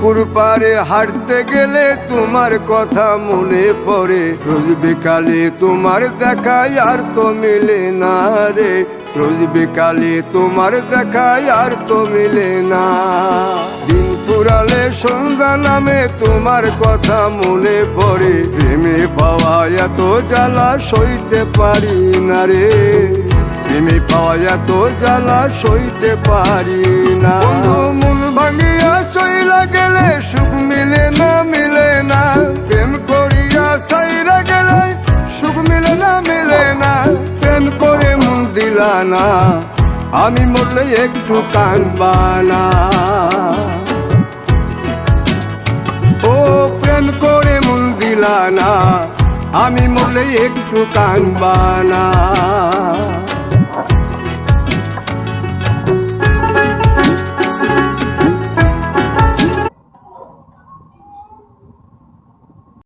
পুকুর পাড়ে হাঁটতে গেলে তোমার কথা মনে পড়ে, রোজ বিকালে তোমার দেখায় আর তো মিলে না রে, রোজ বিকালে তোমার দেখায় আর তো মিলে না। দিন ফুরালে সন্ধ্যা নামে তোমার কথা মনে পড়ে, প্রেমে পাওয়া এত জ্বালা সইতে পারি না রে, প্রেমে পাওয়া এত জ্বালা সইতে পারি না। মন ভাঙিয়া চইলা গেলে সুখ মিলে না, মিলে না, প্রেম করিয়া সাইরা গেলে সুখ মিলে না, মিলে না, প্রেম করে মন দিলা না, আমি মরলে একটু কাঁদবা না। ও প্রেম করে মন দিলা না, আমি মরলে একটু কাঁদবা না।